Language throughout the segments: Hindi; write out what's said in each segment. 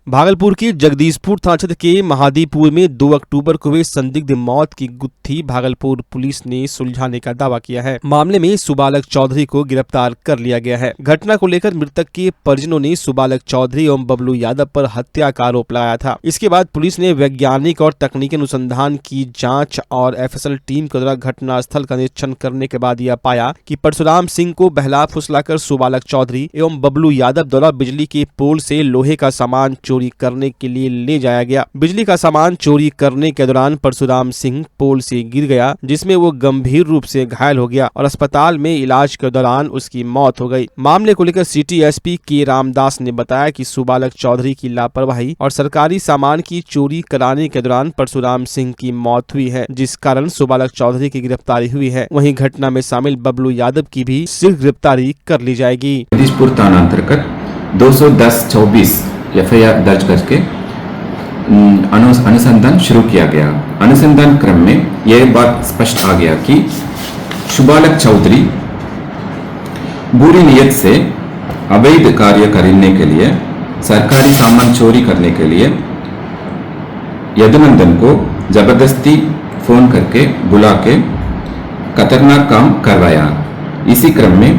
भागलपुर के जगदीशपुर थाना क्षेत्र के महादीपुर में 2 अक्टूबर को हुए संदिग्ध मौत की गुत्थी भागलपुर पुलिस ने सुलझाने का दावा किया है। मामले में सुबालक चौधरी को गिरफ्तार कर लिया गया है। घटना को लेकर मृतक के परिजनों ने सुबालक चौधरी एवं बबलू यादव पर हत्या का आरोप लगाया था। इसके बाद पुलिस ने वैज्ञानिक और तकनीकी अनुसंधान की जाँच और FSL टीम के द्वारा घटना स्थल का निरीक्षण करने के बाद यह पाया कि परशुराम सिंह को बहला फुसलाकर सुबालक चौधरी एवं बबलू यादव द्वारा बिजली के पोल से लोहे का सामान चोरी करने के लिए ले जाया गया। बिजली का सामान चोरी करने के दौरान परशुराम सिंह पोल से गिर गया, जिसमें वो गंभीर रूप से घायल हो गया और अस्पताल में इलाज के दौरान उसकी मौत हो गई। मामले को लेकर सिटी SP के रामदास ने बताया कि सुबालक चौधरी की लापरवाही और सरकारी सामान की चोरी कराने के दौरान परशुराम सिंह की मौत हुई है, जिस कारण सुबालक चौधरी की गिरफ्तारी हुई है। वहीं घटना में शामिल बबलू यादव की भी शीघ्र गिरफ्तारी कर ली जाएगी। जगदीशपुर थाना अंतर्गत 210-24 FIR दर्ज करके अनुसंधान शुरू किया गया। अनुसंधान क्रम में यह बात स्पष्ट आ गया कि सुबालक चौधरी बुरी नियत से अवैध कार्य करने के लिए, सरकारी सामान चोरी करने के लिए यदुनंदन को जबरदस्ती फोन करके बुला के खतरनाक काम करवाया। इसी क्रम में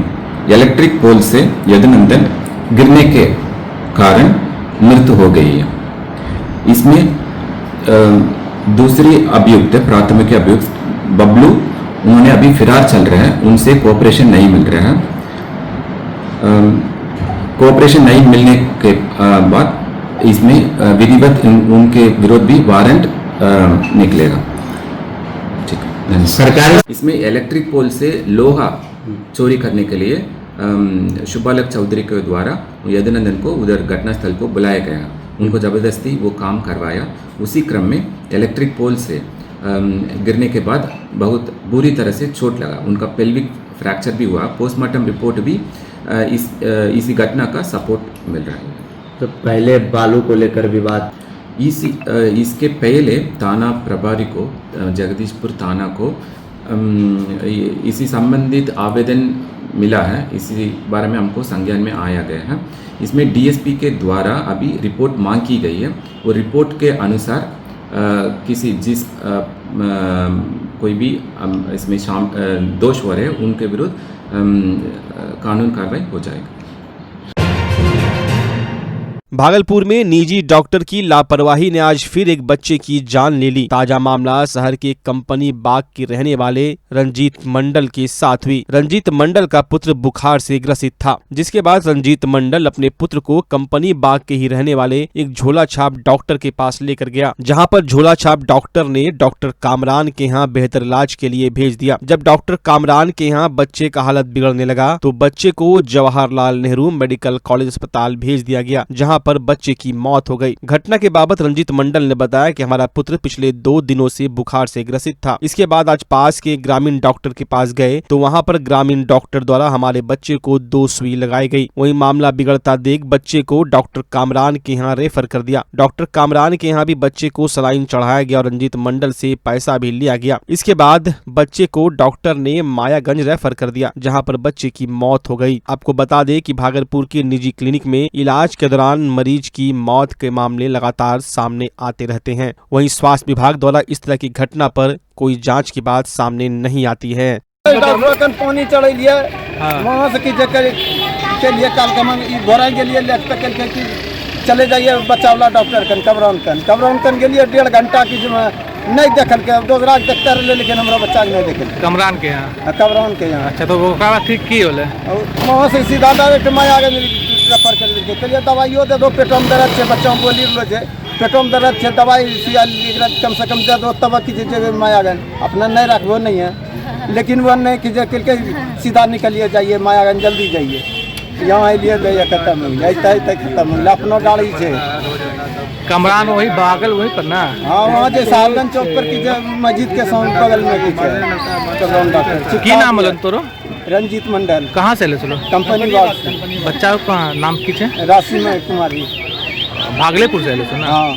इलेक्ट्रिक पोल से यदुनंदन गिरने के कारण मृत्यु हो गई है। इसमें दूसरी अभियुक्त, प्राथमिक अभियुक्त बबलू, उन्होंने अभी फिरार चल रहे हैं, उनसे कोऑपरेशन नहीं मिल रहा है। कोऑपरेशन नहीं मिलने के बाद इसमें विधिवत उनके विरोध भी वारंट निकलेगा। ठीक है। सरकारी इसमें इलेक्ट्रिक पोल से लोहा चोरी करने के लिए सुबालक चौधरी के द्वारा यदुनंदन को उधर घटनास्थल को बुलाया गया, उनको जबरदस्ती वो काम करवाया। उसी क्रम में इलेक्ट्रिक पोल से गिरने के बाद बहुत बुरी तरह से चोट लगा, उनका पेल्विक फ्रैक्चर भी हुआ। पोस्टमार्टम रिपोर्ट भी इसी घटना का सपोर्ट मिल रहा है। तो पहले बालू को लेकर विवाद, इसके पहले थाना प्रभारी को, जगदीशपुर थाना को इसी संबंधित आवेदन मिला है। इसी बारे में हमको संज्ञान में आया गया है। इसमें DSP के द्वारा अभी रिपोर्ट मांग की गई है। वो रिपोर्ट के अनुसार कोई भी इसमें दोष हो रहे हैं, उनके विरुद्ध कानून कार्रवाई हो जाएगी। भागलपुर में निजी डॉक्टर की लापरवाही ने आज फिर एक बच्चे की जान ले ली। ताजा मामला शहर के कंपनी बाग के रहने वाले रंजीत मंडल के साथ हुई। रंजीत मंडल का पुत्र बुखार से ग्रसित था, जिसके बाद रंजीत मंडल अपने पुत्र को कंपनी बाग के ही रहने वाले एक झोला छाप डॉक्टर के पास लेकर गया, जहां पर झोला छाप डॉक्टर ने डॉक्टर कामरान के यहाँ बेहतर इलाज के लिए भेज दिया। जब डॉक्टर कामरान के यहाँ बच्चे का हालत बिगड़ने लगा तो बच्चे को जवाहरलाल नेहरू मेडिकल कॉलेज अस्पताल भेज दिया गया, जहाँ पर बच्चे की मौत हो गई। घटना के बाबत रंजीत मंडल ने बताया कि हमारा पुत्र पिछले 2 दिनों से बुखार से ग्रसित था। इसके बाद आज पास के ग्रामीण डॉक्टर के पास गए तो वहां पर ग्रामीण डॉक्टर द्वारा हमारे बच्चे को 2 सुई लगाई गई। वहीं मामला बिगड़ता देख बच्चे को डॉक्टर कामरान के यहाँ रेफर कर दिया। डॉक्टर कामरान के यहाँ भी बच्चे को सलाइन चढ़ाया गया और रंजीत मंडल से पैसा भी लिया गया। इसके बाद बच्चे को डॉक्टर ने मायागंज रेफर कर दिया, जहाँ पर बच्चे की मौत हो गई। आपको बता दें कि भागलपुर के निजी क्लिनिक में इलाज के दौरान मरीज की मौत के मामले लगातार सामने आते रहते हैं। वहीं स्वास्थ्य विभाग द्वारा इस तरह की घटना पर कोई जांच की बात सामने नहीं आती है। पानी चढ़ लिया वहाँ से के लिए घोड़ा के लिए चले जाइए बच्चा वाला डॉक्टर कमरान के लिए 1.5 घंटा की नहीं देखल के दोसरा देखते रहे, लेकिन हमारा बच्चा नहीं देखल। कमरान के यहाँ अच्छा, तो वो ठीक की होले वहाँ से सीधा डायरेक्ट माया रेफर कर चलिए दवाइयो दे दो, पेटों में दर्द है, बच्चा बोली लो जे पेटों में दर्द है, दवाई कम से कम दे दो, तब की माया गंज अपना नहीं रखो नहीं है, लेकिन वो नहीं कि सीधा निकलिए जाइए मायागंज, जल्दी जाइए, यहाँ लिए जाइए खत्म हो जाए, खत्म हो अपना गाड़ी से कमरान वही बागल वही पर ना। हाँ, वहाँ जो साहबगंज चौक पर की मस्जिद के बगल में की नाम बोलन तोरो? रंजीत मंडल। कहाँ से ले चलो? कंपनी बाग से। बच्चा का नाम की है? राशिमा कुमारी। भागलपुर से ले चलो ना। हाँ।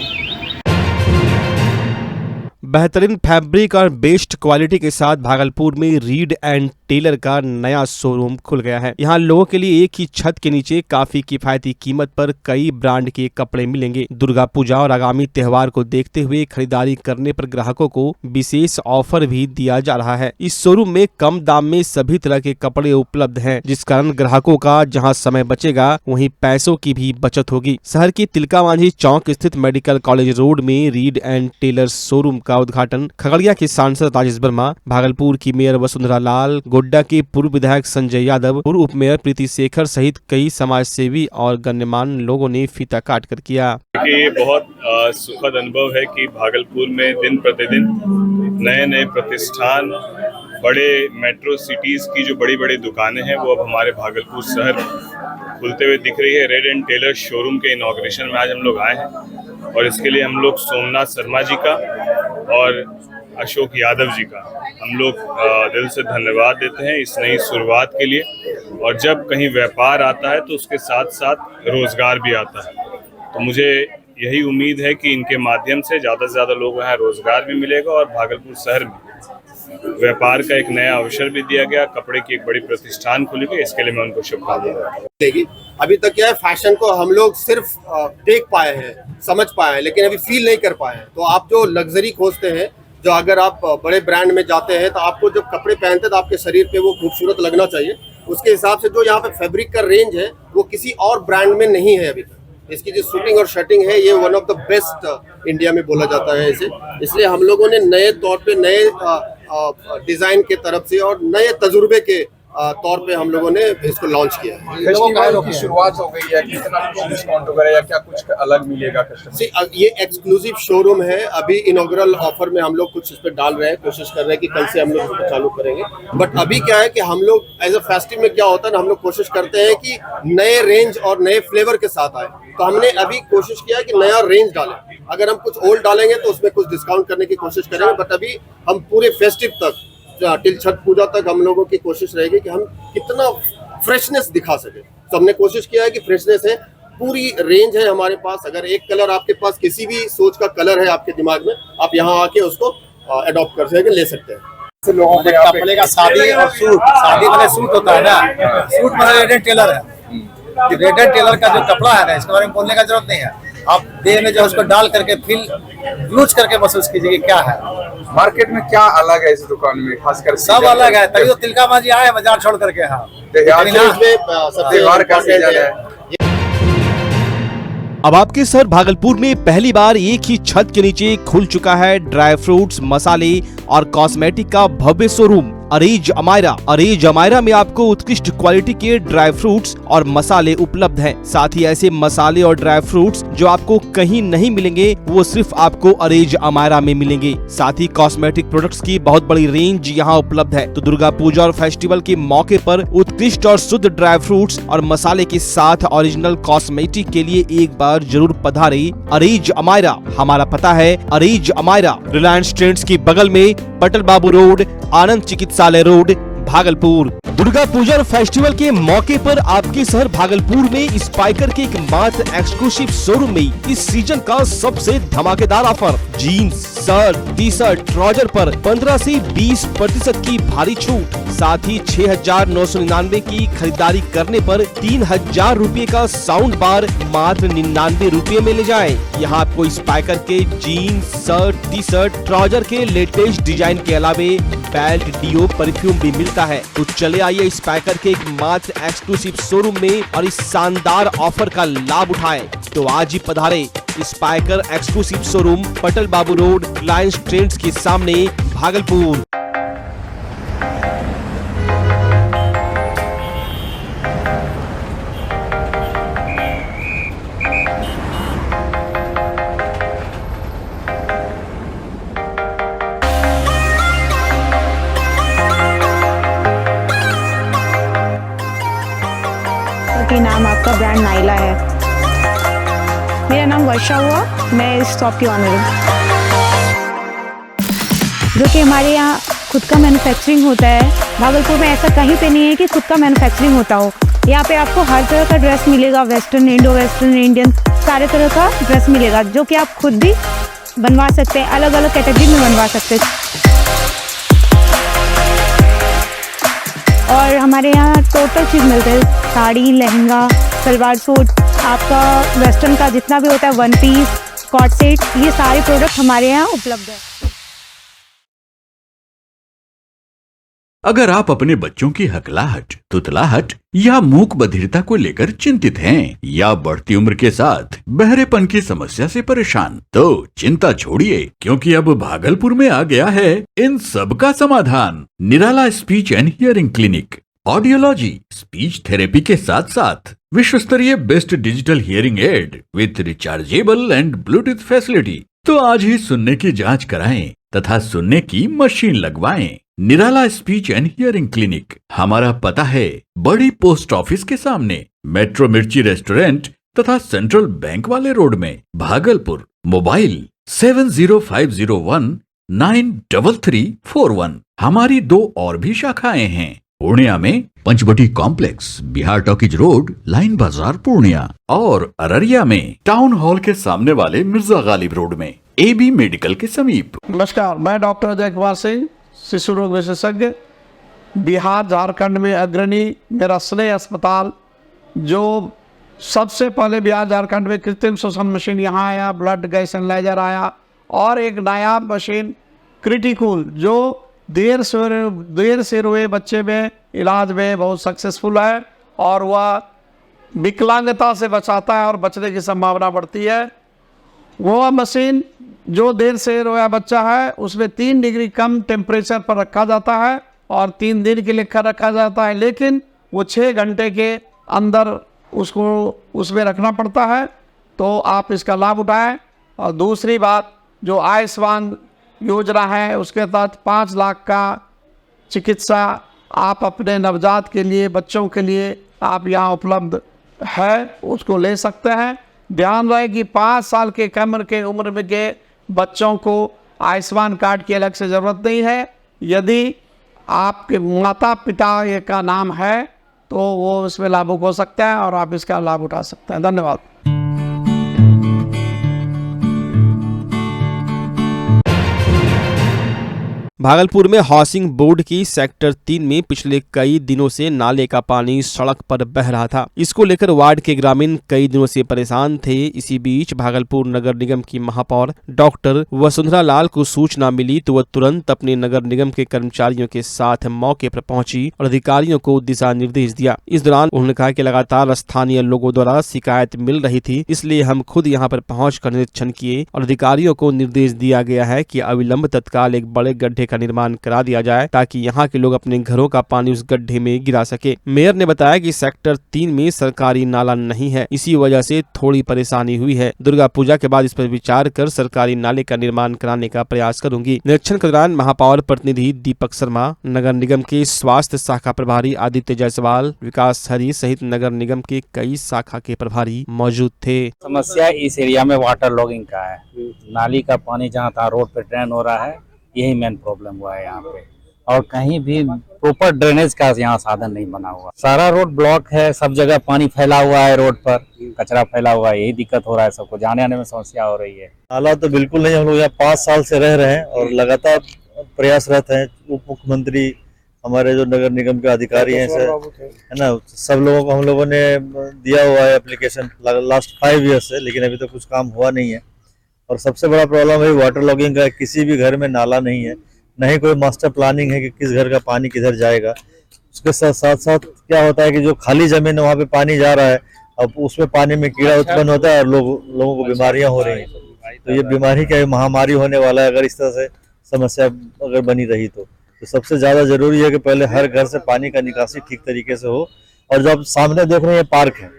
बेहतरीन फैब्रिक और बेस्ट क्वालिटी के साथ भागलपुर में रीड एंड टेलर का नया शोरूम खुल गया है। यहाँ लोगों के लिए एक ही छत के नीचे काफी किफायती कीमत पर कई ब्रांड के कपड़े मिलेंगे। दुर्गा पूजा और आगामी त्योहार को देखते हुए खरीदारी करने पर ग्राहकों को विशेष ऑफर भी दिया जा रहा है। इस शोरूम में कम दाम में सभी तरह के कपड़े उपलब्ध हैं, जिस कारण ग्राहकों का जहां समय बचेगा वहीं पैसों की भी बचत होगी। शहर के तिलका मांझी चौक स्थित मेडिकल कॉलेज रोड में रीड एंड टेलर शोरूम का उद्घाटन खगड़िया के सांसद राजेश वर्मा, भागलपुर की मेयर वसुंधरा लाल, गोड्डा के पूर्व विधायक संजय यादव, पूर्व उप मेयर प्रीति शेखर सहित कई समाज सेवी और गण्यमान्य लोगों ने फीता काट कर किया। ये बहुत सुखद अनुभव है कि भागलपुर में दिन प्रतिदिन नए नए प्रतिष्ठान, बड़े मेट्रो सिटीज की जो बड़ी बड़ी दुकानें हैं वो अब हमारे भागलपुर शहर में खुलते हुए दिख रही है। रेड एंड टेलर शोरूम के इनॉग्रेशन में आज हम लोग आए हैं और इसके लिए हम लोग सोमनाथ शर्मा जी का और अशोक यादव जी का हम लोग दिल से धन्यवाद देते हैं इस नई शुरुआत के लिए। और जब कहीं व्यापार आता है तो उसके साथ साथ रोजगार भी आता है, तो मुझे यही उम्मीद है कि इनके माध्यम से ज़्यादा से ज़्यादा लोगों को यहाँ रोजगार भी मिलेगा और भागलपुर शहर में व्यापार का एक नया अवसर भी दिया गया। कपड़े की एक बड़ी प्रतिष्ठान खुलेगी, इसके लिए मैं उनको शुभकामनाएं देता हूं। अभी तक क्या है, फैशन को हम लोग सिर्फ देख पाए हैं, समझ पाए हैं, लेकिन अभी फील नहीं कर पाए हैं। तो आप जो लग्जरी खोजते हैं, जो अगर आप बड़े ब्रांड में जाते हैं तो आपको जब कपड़े पहनते हैं तो आपके शरीर पे वो खूबसूरत लगना चाहिए। उसके हिसाब से जो यहाँ पे फैब्रिक का रेंज है वो किसी और ब्रांड में नहीं है अभी तक। इसकी जो शूटिंग और शर्टिंग है ये one of the best India में बोला जाता है इसे। इसलिए हम लोगों ने नए तौर पे नए डिजाइन के तरफ से और नए तजुर्बे के तौर पे हम लोगों ने इसको लॉन्च किया है। फेस्टिवल की शुरुआत हो गई है, कितना डिस्काउंट वगैरह या क्या कुछ अलग मिलेगा कस्टमर? ये एक्सक्लूसिव शोरूम है। अभी इनॉग्रल ऑफर में हम लोग कुछ इस पे डाल रहे हैं, कोशिश कर रहे हैं कि कल से हम लोग इसको चालू करेंगे। बट अभी क्या है कि हम लोग एज अ फेस्टिव में क्या होता है ना, हम लोग कोशिश करते हैं कि नए रेंज और नए फ्लेवर के साथ आए। तो हमने अभी कोशिश किया कि नया रेंज डालें। अगर हम कुछ ओल्ड डालेंगे तो उसमें कुछ डिस्काउंट करने की कोशिश करेंगे, बट अभी हम पूरे फेस्टिव तक टिल छठ पूजा तक हम लोगों की कोशिश रहेगी कि हम कितना फ्रेशनेस दिखा सके। तो हमने कोशिश किया है कि फ्रेशनेस है, पूरी रेंज है हमारे पास। अगर एक कलर आपके पास किसी भी सोच का कलर है आपके दिमाग में, आप यहाँ आके उसको अडॉप्ट कर सके, ले सकते हैं। लोगों को कपड़े का शादी और सूट, शादी वाले सूट होता है ना, सूट में रेड एंड टेलर है। रेड एंड टेलर का जो कपड़ा है ना, इसके बारे में बोलने का जरूरत नहीं है। आप देह में जो उसको डाल करके फील यूज करके महसूस कीजिए कि क्या है। मार्केट में क्या अलग है इस दुकान में, खासकर सब अलग है, तभी तो तिलका मांझी आए बाजार छोड़ करके। हाँ, त्योहार का सीजन है। अब आपके शहर भागलपुर में पहली बार एक ही छत के नीचे खुल चुका है ड्राई फ्रूट्स, मसाले और कॉस्मेटिक का भव्य शोरूम अरेज अमायरा। अरेज अमायरा में आपको उत्कृष्ट क्वालिटी के ड्राई फ्रूट्स और मसाले उपलब्ध हैं। साथ ही ऐसे मसाले और ड्राई फ्रूट्स जो आपको कहीं नहीं मिलेंगे वो सिर्फ आपको अरेज अमायरा में मिलेंगे। साथ ही कॉस्मेटिक प्रोडक्ट्स की बहुत बड़ी रेंज यहाँ उपलब्ध है। तो दुर्गा पूजा और फेस्टिवल के मौके पर उत्कृष्ट और शुद्ध ड्राई फ्रूट्स और मसाले के साथ ओरिजिनल कॉस्मेटिक के लिए एक बार जरूर पधारे अरेज अमायरा। हमारा पता है अरेज अमायरा, रिलायंस ट्रेंड्स के बगल में, पटल बाबू रोड, आनंद चिकित्सालय रोड, भागलपुर। दुर्गा पूजा और फेस्टिवल के मौके पर आपके शहर भागलपुर में स्पाइकर के एकमात्र एक्सक्लूसिव शोरूम में इस सीजन का सबसे धमाकेदार offer. Jeans, shirt, T shirt, trouser पर 15 से 20% की भारी छूट। साथ ही 6,999 की खरीदारी करने पर 3,000 रूपए का साउंड बार मात्र 99 रूपए में ले जाएं। यहाँ आपको स्पाइकर के jeans, shirt, T shirt, trouser के लेटेस्ट डिजाइन के अलावे बेल्ट, डिओ, परफ्यूम भी मिलता है। तो चले आइए स्पाइकर के एक मात्र एक्सक्लूसिव शोरूम में और इस शानदार ऑफर का लाभ उठाएं। तो आज ही पधारे स्पाइकर एक्सक्लूसिव शोरूम, पटल बाबू रोड, रिलायंस ट्रेंड्स के सामने, भागलपुर। कि नाम आपका ब्रांड नाइला है। मेरा नाम वर्षा हुआ, मैं इस शॉप की ऑनर हूँ। जो कि हमारे यहाँ खुद का मैन्युफैक्चरिंग होता है। भागलपुर में ऐसा कहीं पे नहीं है कि खुद का मैन्युफैक्चरिंग होता हो। यहाँ पे आपको हर तरह का ड्रेस मिलेगा, वेस्टर्न, इंडो वेस्टर्न, इंडियन, सारे तरह का ड्रेस मिलेगा, जो कि आप खुद भी बनवा सकते हैं, अलग अलग कैटेगरी में बनवा सकते हैं। और हमारे यहाँ टोटल चीज़ मिलते हैं, साड़ी, लहंगा, सलवार सूट, आपका वेस्टर्न का जितना भी होता है, वन पीस, कॉट सेट, ये सारे प्रोडक्ट हमारे यहाँ उपलब्ध है। अगर आप अपने बच्चों की हकलाहट, तुतलाहट या मूक बधिरता को लेकर चिंतित हैं या बढ़ती उम्र के साथ बहरेपन की समस्या से परेशान, तो चिंता छोड़िए, क्योंकि अब भागलपुर में आ गया है इन सब का समाधान। Nirala speech and hearing clinic. Audiology, speech therapy के साथ साथ विश्व स्तरीय best digital hearing aid with rechargeable and Bluetooth facility. तो आज ही सुनने की जांच कराएं तथा सुनने की मशीन लगवाएं। निराला स्पीच एंड हियरिंग क्लिनिक। हमारा पता है बड़ी पोस्ट ऑफिस के सामने, मेट्रो मिर्ची रेस्टोरेंट तथा सेंट्रल बैंक वाले रोड में, भागलपुर। मोबाइल 7050193341। हमारी 2 और भी शाखाएं हैं, पूर्णिया में Panchvati complex, Bihar talkies road, line बाजार पूर्णिया, और अररिया में टाउन हॉल के सामने वाले मिर्जा गालिब रोड में, AB मेडिकल के समीप। नमस्कार, मैं डॉक्टर अजय कुमार सिंह, शिशु रोग विशेषज्ञ, बिहार झारखंड में अग्रणी मेरा स्नेह अस्पताल, जो सबसे पहले बिहार झारखंड में कृत्रिम श्वसन मशीन यहाँ आया, ब्लड गैस एनालाइजर आया, और एक नायाब मशीन क्रिटिकल जो देर से रोए बच्चे में इलाज में बहुत सक्सेसफुल है, और वह विकलांगता से बचाता है और बचने की संभावना बढ़ती है। वो मशीन जो देर से रोया बच्चा है उसमें 3 डिग्री कम टेम्परेचर पर रखा जाता है और 3 दिन के लिए रखा जाता है, लेकिन वो 6 घंटे के अंदर उसको उसमें रखना पड़ता है। तो आप इसका लाभ उठाएं। और दूसरी बात, जो आयुष्मान योजना है उसके तहत 5 लाख का चिकित्सा आप अपने नवजात के लिए, बच्चों के लिए आप यहाँ उपलब्ध है, उसको ले सकते हैं। ध्यान रहे कि 5 साल के कम के उम्र में के बच्चों को आयुष्मान कार्ड की अलग से ज़रूरत नहीं है। यदि आपके माता पिता का नाम है तो वो इसमें लाभुक हो सकता है और आप इसका लाभ उठा सकते हैं। धन्यवाद। भागलपुर में हाउसिंग बोर्ड की सेक्टर 3 में पिछले कई दिनों से नाले का पानी सड़क पर बह रहा था। इसको लेकर वार्ड के ग्रामीण कई दिनों से परेशान थे। इसी बीच भागलपुर नगर निगम की महापौर डॉक्टर वसुंधरा लाल को सूचना मिली तो वह तुरंत अपने नगर निगम के कर्मचारियों के साथ मौके पर पहुंची और अधिकारियों को दिशा निर्देश दिया। इस दौरान उन्होंने कहा कि लगातार स्थानीय लोगों द्वारा शिकायत मिल रही थी, इसलिए हम खुद यहां पर पहुंचकर निरीक्षण किए और अधिकारियों को निर्देश दिया गया है कि अविलंब तत्काल एक बड़े गड्ढे का निर्माण करा दिया जाए ताकि यहाँ के लोग अपने घरों का पानी उस गड्ढे में गिरा सके। मेयर ने बताया कि सेक्टर 3 में सरकारी नाला नहीं है, इसी वजह से थोड़ी परेशानी हुई है। दुर्गा पूजा के बाद इस पर विचार कर सरकारी नाले का निर्माण कराने का प्रयास करूंगी। निरीक्षण के दौरान महापौर प्रतिनिधि दीपक शर्मा, नगर निगम के स्वास्थ्य शाखा प्रभारी आदित्य जायसवाल, विकास हरी सहित नगर निगम के कई शाखा के प्रभारी मौजूद थे। समस्या इस एरिया में वाटर लॉगिंग का है। नाली का पानी जहाँ तहाँ रोड पे ड्रेन हो रहा है, यही मेन प्रॉब्लम हुआ है यहाँ पे। और कहीं भी प्रॉपर ड्रेनेज का यहाँ साधन नहीं बना हुआ, सारा रोड ब्लॉक है, सब जगह पानी फैला हुआ है, रोड पर कचरा फैला हुआ है, यही दिक्कत हो रहा है, सबको जाने आने में समस्या हो रही है। नाला तो बिल्कुल नहीं, हम लोग यहाँ 5 साल से रह रहे हैं और लगातार प्रयासरत हैं। उप मुख्यमंत्री, हमारे जो नगर निगम के अधिकारी हैं है ना, सब लोगों को हम लोगों ने दिया हुआ है एप्लीकेशन लास्ट 5 ईयर से, लेकिन अभी तो कुछ काम हुआ नहीं है। और सबसे बड़ा प्रॉब्लम है वाटर लॉगिंग का। किसी भी घर में नाला नहीं है, नहीं कोई मास्टर प्लानिंग है कि किस घर का पानी किधर जाएगा। उसके साथ साथ क्या होता है कि जो खाली जमीन है वहाँ पे पानी जा रहा है, अब उसमें पानी में कीड़ा उत्पन्न होता है और लोगों को बीमारियां हो रही हैं। तो ये बीमारी क्या महामारी होने वाला है अगर इस तरह से समस्या अगर बनी रही तो सबसे ज्यादा जरूरी है कि पहले हर घर से पानी का निकासी ठीक तरीके से हो। और जो आप सामने देख रहे हैं पार्क है,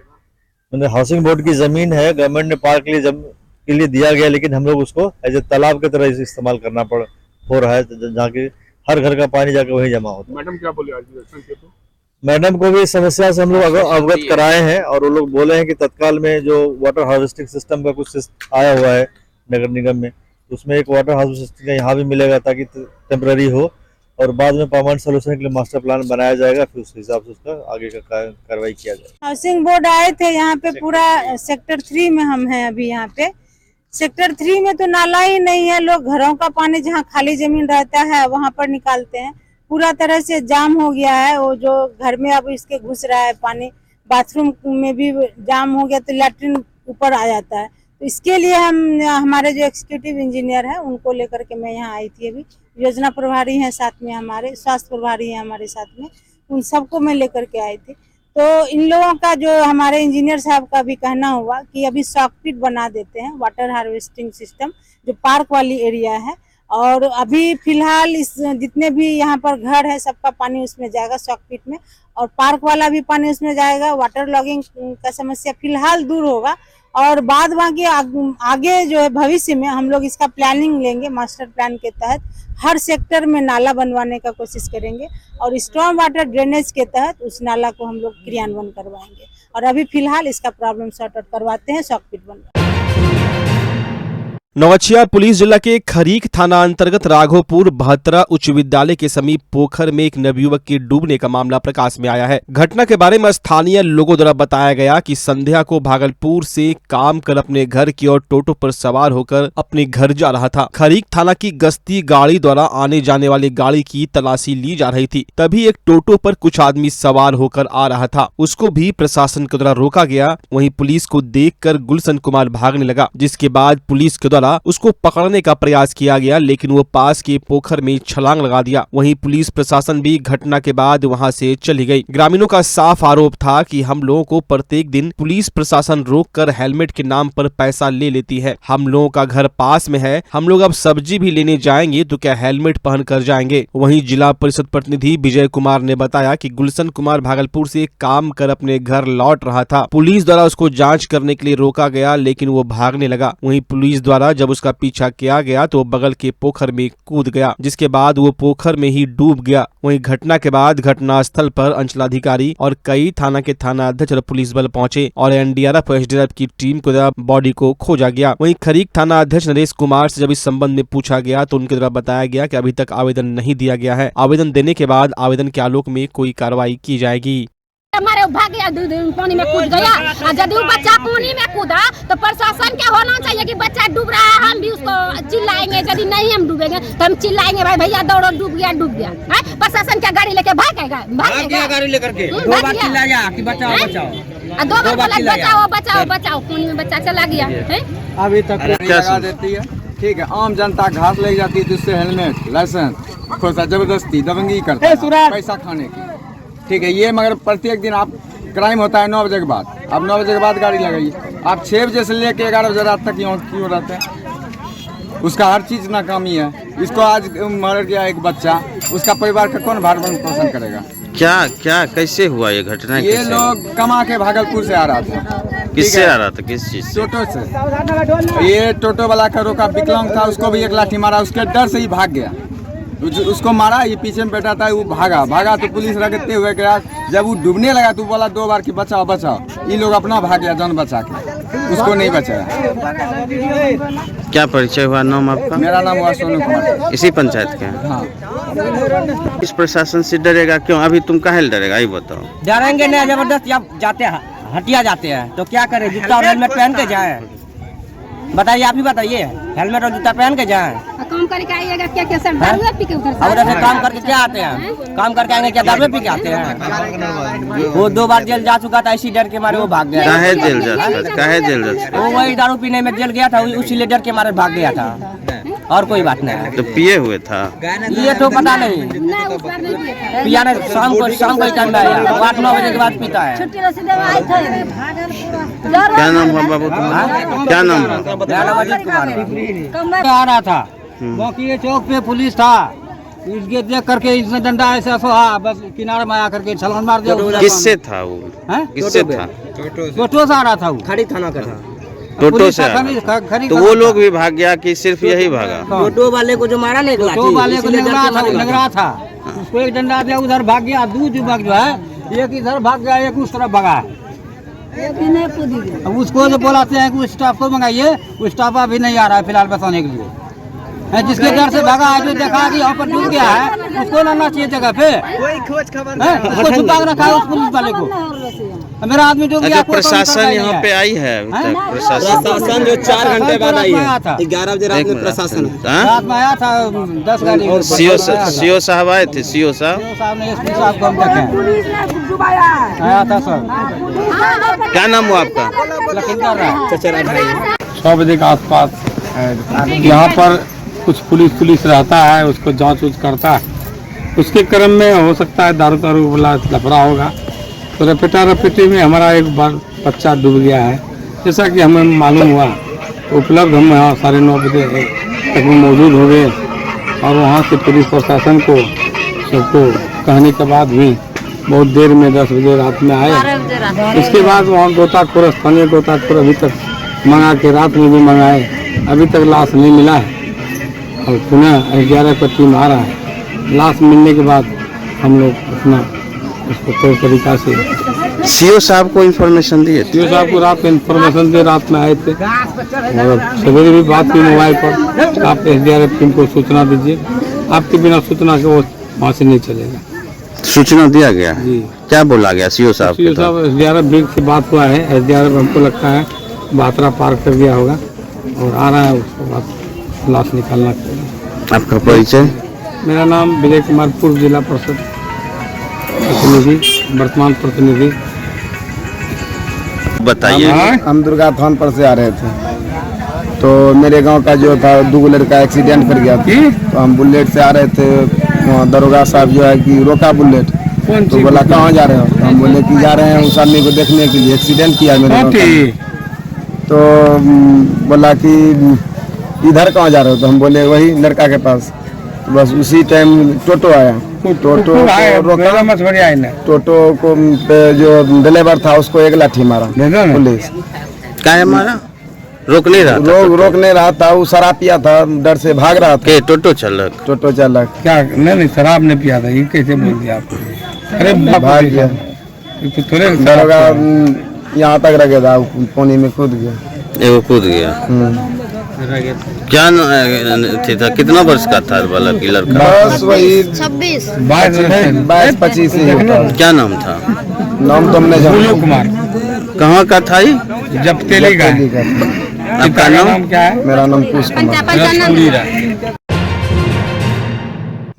मतलब हाउसिंग बोर्ड की जमीन है, गवर्नमेंट ने पार्क के लिए दिया गया, लेकिन हम लोग उसको एज ए तालाब की तरह इस्तेमाल करना हो रहा है, जहाँ की हर घर का पानी जाकर वही जमा होता है। मैडम क्या बोले आज मैडम को भी इस समस्या से हम लोग अवगत कराए हैं और वो लोग बोले हैं कि तत्काल में जो वाटर हार्वेस्टिंग सिस्टम का कुछ आया हुआ है नगर निगम में, उसमें एक वाटर हार्वेस्टिंग का यहाँ भी मिलेगा ताकि टेम्पररी हो, और बाद में परमानेंट सोल्यूशन के लिए मास्टर प्लान बनाया जाएगा, फिर उस हिसाब से उसका आगे का कार्रवाई किया जाएगा। हाउसिंग बोर्ड आए थे यहाँ पे, पूरा सेक्टर 3 में हम हैं अभी। यहाँ पे सेक्टर 3 में तो नाला ही नहीं है, लोग घरों का पानी जहाँ खाली जमीन रहता है वहाँ पर निकालते हैं। पूरा तरह से जाम हो गया है। वो जो घर में अब इसके घुस रहा है पानी, बाथरूम में भी जाम हो गया तो लैट्रिन ऊपर आ जाता है। तो इसके लिए हमारे जो एग्जीक्यूटिव इंजीनियर है उनको लेकर के मैं यहाँ आई थी। अभी योजना प्रभारी हैं साथ में, हमारे स्वास्थ्य प्रभारी हैं हमारे साथ में, उन सबको मैं लेकर के आई थी। तो इन लोगों का जो हमारे इंजीनियर साहब का भी कहना हुआ कि अभी सॉकपिट बना देते हैं, वाटर हार्वेस्टिंग सिस्टम जो पार्क वाली एरिया है, और अभी फिलहाल इस जितने भी यहाँ पर घर है सबका पानी उसमें जाएगा सॉकपिट में, और पार्क वाला भी पानी उसमें जाएगा। वाटर लॉगिंग का समस्या फिलहाल दूर होगा, और बाद बाकी आगे जो है भविष्य में हम लोग इसका प्लानिंग लेंगे। मास्टर प्लान के तहत हर सेक्टर में नाला बनवाने का कोशिश करेंगे, और स्टॉर्म वाटर ड्रेनेज के तहत उस नाला को हम लोग क्रियान्वयन करवाएंगे। और अभी फिलहाल इसका प्रॉब्लम सॉर्ट आउट करवाते हैं, सॉकपिट बन। नौगछिया पुलिस जिला के खरीक थाना अंतर्गत राघोपुर बहत्तरा उच्च विद्यालय के समीप पोखर में एक नवयुवक के डूबने का मामला प्रकाश में आया है। घटना के बारे में स्थानीय लोगों द्वारा बताया गया कि संध्या को भागलपुर से काम कर अपने घर की ओर टोटो पर सवार होकर अपने घर जा रहा था। खरीक थाना की गश्ती गाड़ी द्वारा आने जाने वाली गाड़ी की तलाशी ली जा रही थी, तभी एक टोटो पर कुछ आदमी सवार होकर आ रहा था। उसको भी प्रशासन के द्वारा रोका गया। वहीं पुलिस को देखकर गुलशन कुमार भागने लगा, जिसके बाद पुलिस के द्वारा उसको पकड़ने का प्रयास किया गया, लेकिन वो पास के पोखर में छलांग लगा दिया। वहीं पुलिस प्रशासन भी घटना के बाद वहां से चली गई। ग्रामीणों का साफ आरोप था कि हम लोगों को प्रत्येक दिन पुलिस प्रशासन रोककर हेलमेट के नाम पर पैसा ले लेती है। हम लोगों का घर पास में है, हम लोग अब सब्जी भी लेने जाएंगे तो क्या हेलमेट पहन कर जाएंगे। वहीं जिला परिषद प्रतिनिधि विजय कुमार ने बताया कि गुलशन कुमार भागलपुर से काम कर अपने घर लौट रहा था। पुलिस द्वारा उसको जाँच करने के लिए रोका गया, लेकिन वो भागने लगा। वहीं पुलिस द्वारा जब उसका पीछा किया गया तो बगल के पोखर में कूद गया, जिसके बाद वो पोखर में ही डूब गया। वहीं घटना के बाद घटनास्थल पर अंचलाधिकारी और कई थाना के थाना अध्यक्ष और पुलिस बल पहुंचे और एनडीआरएफ और एसडीआरएफ की टीम को बॉडी को खोजा गया। वहीं खरीक थाना अध्यक्ष नरेश कुमार से जब इस संबंध में पूछा गया तो उनके द्वारा बताया गया कि अभी तक आवेदन नहीं दिया गया है। आवेदन देने के बाद आवेदन के आलोक में कोई कार्रवाई की जाएगी। हमारे भाग गया, पानी में कूद गया, और यदि वो बच्चा पानी में कूदा तो प्रशासन क्या होना चाहिए कि बच्चा डूब रहा है, हम भी उसको चिल्लाएंगे। यदि नहीं हम डूबेंगे तो हम चिल्लाएंगे, भाई भैया दौड़ो, डूब गया डूब गया। प्रशासन क्या गाड़ी लेके भागेगा? भागेगा गाड़ी लेकर के। दो बार चिल्लाया कि बचाओ बचाओ, दो बार बोला बचाओ बचाओ बचाओ, पानी में बच्चा चला गया है। अभी तक लगा देती है, ठीक है। आम जनता घास ले जाती है, जिससे हेलमेट लाइसेंस जबरदस्ती दबंगी करता है पैसा खाने की, ठीक है। ये मगर प्रत्येक दिन आप क्राइम होता है 9 बजे के बाद। आप 9 बजे के बाद गाड़ी लगाइए। आप 6 बजे से लेके 11 बजे रात तक क्यों रहते हैं? उसका हर चीज़ नाकामी है। इसको आज मर गया एक बच्चा, उसका परिवार का कौन भरण पोषण करेगा? क्या क्या कैसे हुआ ये घटना? ये लोग कमा के भागलपुर से आ रहा था। किससे आ रहा था? किस चीज? टोटो से। ये टोटो वाला का रोका, विकलांग था, उसको भी एक लाठी मारा, उसके डर से ही भाग गया। उसको मारा, ये पीछे में बैठा था, वो भागा तो पुलिस रगड़ते हुए गया। जब वो डूबने लगा तो बोला 2 बार कि बचाओ बचाओ। ये लोग अपना भाग गया जान बचा के, उसको नहीं बचाया। क्या परिचय हुआ? नाम आपका? मेरा नाम हुआ सोनू कुमार। इसी पंचायत के? हाँ। इस प्रशासन से डरेगा क्यों? अभी तुम काहे डरेगा ये बताओ। डरेंगे नहीं, जबरदस्ती आप जाते हैं, हटिया जाते हैं तो क्या करें? जूता और हेलमेट पहन के जाए? बताइए, आप ही बताइए, हेलमेट और जूता पहन के जाए? काम करके आइएगा क्या क्या सब दारू पी के उधर से? उधर से काम करके क्या आते हैं? काम करके आएंगे क्या दारू पी के आते हैं? वो 2 बार जेल जा चुका था, इसी डर के मारे वो भाग गया। काहे जेल जाता? काहे जेल जाता? वो वही दारू पीने में जेल गया था, उसी डर के मारे भाग गया था, और कोई बात नहीं। तो पिए हुए था? ये तो पता नहीं, पिया नहीं। शाम को टाइम आया, 8-9 बजे के बाद पीता है। क्या नाम है बाबू तुम्हारा? क्या नाम है? अजीत कुमार। आ रहा था, बाकी ये चौक पे पुलिस था, इसके देख करके इसने डंडा ऐसा बस किनारे में आकर के छलांग मार दिया। किससे था वो? किससे था? टोटो से आ रहा था, वो खड़ी थाना का था। टोटो से? तो वो लोग भी भाग गया कि सिर्फ यही भागा? टोटो वाले को जो मारा नहीं, टोटो वाले को लग था, उसको एक डंडा दिया, उधर भाग गया। 2 युवक जो है, एक इधर भाग गया, एक उस तरफ भागा। अब उसको जो बोलाते हैं कि स्टाफ को मंगाइए, वो स्टाफ अभी नहीं आ रहा है फिलहाल बचाने के लिए। जिसके डर से भागा है, जो देखा कि यहाँ पर डूब गया है, उसको लाना चाहिए जगह पे। उसको छुपा रखा है उस पुलिस वाले को। मेरा आदमी डूब गया। अच्छा, प्रशासन यहाँ पे आई है अभी तक? प्रशासन जो 4 घंटे बाद आई है, 11 बजे रात एक में मिनट। प्रशासन रात में आया था 10 गाड़ी। सीओ साहब आए थे? सीओ साहब एसपी साहब को हम देखे आया था सर। क्या नाम हुआ आपका? लखींदर राय। 6 बजे के आसपास यहाँ पर कुछ पुलिस रहता है, उसको जांच उच करता है। उसके क्रम में हो सकता है दारू वाला लफड़ा होगा, तो रपेटी में हमारा एक बार बच्चा डूब गया है। जैसा कि हमें मालूम हुआ, उपलब्ध हम यहाँ 9:30 बजे तक मौजूद हो गए और वहाँ से पुलिस प्रशासन को सबको कहने के बाद भी बहुत देर में 10 बजे रात में आए। इसके बाद वहाँ गोताखोर, स्थानीय गोताखोर अभी तक मंगा के रात में भी मंगाए, अभी तक लाश नहीं मिला है और पुनः 11 पर टीम आ रहा है। लाश मिलने के बाद हम लोग अपना उसको तौर तरीका से सीओ साहब को इन्फॉर्मेशन दिए? सीओ साहब को रात में इन्फॉर्मेशन दे, रात में आए थे और सवेरे भी बात की मोबाइल पर, आप SDRF टीम को सूचना दीजिए, आपके बिना सूचना के वो वहाँ से नहीं चलेगा। सूचना दिया गया जी। क्या बोला गया सीओ साहब? सीओ साहब SDRF ब्रिग से बात हुआ है, SDRF हमको लगता है बात्रा पार कर गया होगा और आ रहा है, उसके बाद लाश निकालना चाहिए। आपका परिचय? मेरा नाम विजय कुमार, पूर्व जिला परिषद प्रतिनिधि, वर्तमान प्रतिनिधि। बताइए। हम दुर्गा थान पर से आ रहे थे, तो मेरे गांव का जो था 2 लड़का एक्सीडेंट कर गया था, तो हम बुलेट से आ रहे थे। वहाँ दरोगा साहब जो है कि रोका बुलेट, तो बोला कहाँ जा रहे हो? तो हम बोले कि जा रहे हैं उस आदमी को देखने के लिए, एक्सीडेंट किया मेरे गाँव का। तो बोला कि इधर कहाँ जा रहे हो? तो हम बोले वही लड़का के पास। तो बस उसी टाइम टोटो आया, टोटो को पे जो ड्राइवर था उसको एक लाठी मारा पुलिस। क्या मारा? रोक नहीं रहा था? रोक नहीं रहा था, वो शराब पिया था, डर से भाग रहा था। टोटो चालक? टोटो चालक क्या? नहीं शराब नहीं पिया था, ये कैसे बोल दिया आप? अरे भाग गया, थोड़े दरोगा यहाँ तक रह गया था, पानी में कूद गया। वो कूद गया। क्या था? कितना वर्ष का था वाला की लड़का? बस वही 22-25 ही होता। क्या नाम था? नाम तो हमने जाना। कुमार। कहाँ का था ये? जपतेली का। आपका नाम क्या है? मेरा नाम कुश कुमार।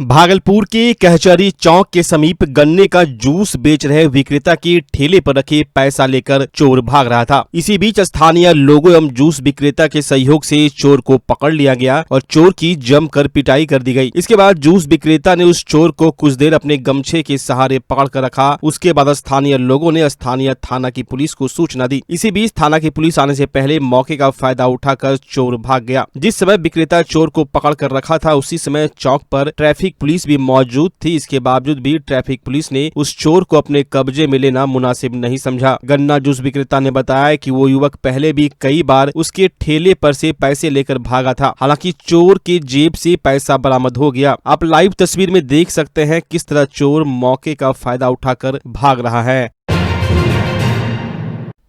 भागलपुर के कहचरी चौक के समीप गन्ने का जूस बेच रहे विक्रेता के ठेले पर रखे पैसा लेकर चोर भाग रहा था। इसी बीच स्थानीय लोगों एवं जूस विक्रेता के सहयोग से चोर को पकड़ लिया गया और चोर की जमकर पिटाई कर दी गई। इसके बाद जूस विक्रेता ने उस चोर को कुछ देर अपने गमछे के सहारे पकड़ कर रखा। उसके बाद स्थानीय लोगों ने स्थानीय थाना की पुलिस को सूचना दी। इसी बीच थाना की पुलिस आने से पहले मौके का फायदा उठाकर चोर भाग गया। जिस समय विक्रेता चोर को पकड़ कर रखा था, उसी समय चौक पर ट्रैफिक पुलिस भी मौजूद थी। इसके बावजूद भी ट्रैफिक पुलिस ने उस चोर को अपने कब्जे में लेना मुनासिब नहीं समझा। गन्ना जूस विक्रेता ने बताया कि वो युवक पहले भी कई बार उसके ठेले पर से पैसे लेकर भागा था। हालांकि चोर के जेब से पैसा बरामद हो गया। आप लाइव तस्वीर में देख सकते हैं किस तरह चोर मौके का फायदा उठाकर भाग रहा है।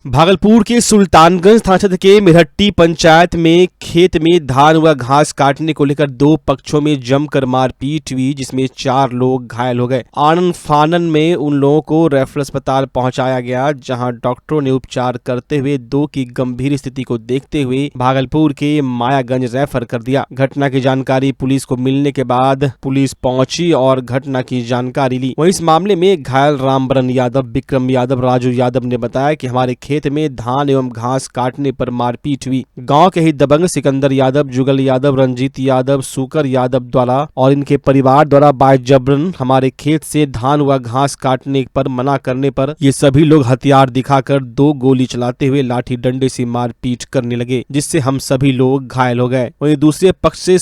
भागलपुर के सुल्तानगंज थाना क्षेत्र के मेरहट्टी पंचायत में खेत में धान व घास काटने को लेकर 2 पक्षों में जमकर मारपीट हुई, जिसमें 4 लोग घायल हो गए। आनन फानन में उन लोगों को रेफरल अस्पताल पहुंचाया गया, जहां डॉक्टरों ने उपचार करते हुए 2 की गंभीर स्थिति को देखते हुए भागलपुर के मायागंज रेफर कर दिया। घटना की जानकारी पुलिस को मिलने के बाद पुलिस पहुंची और घटना की जानकारी ली। वहीं इस मामले में घायल रामबरन यादव, विक्रम यादव, राजू यादव ने बताया कि हमारे खेत में धान एवं घास काटने पर मारपीट हुई। गांव के ही दबंग सिकंदर यादव, जुगल यादव, रंजीत यादव, सुकर यादव द्वारा और इनके परिवार द्वारा बाजबरन हमारे खेत से धान व घास काटने पर मना करने पर ये सभी लोग हथियार दिखाकर 2 गोली चलाते हुए लाठी डंडे से मारपीट करने लगे, जिससे हम सभी लोग घायल हो गए। वहीं दूसरे पक्ष से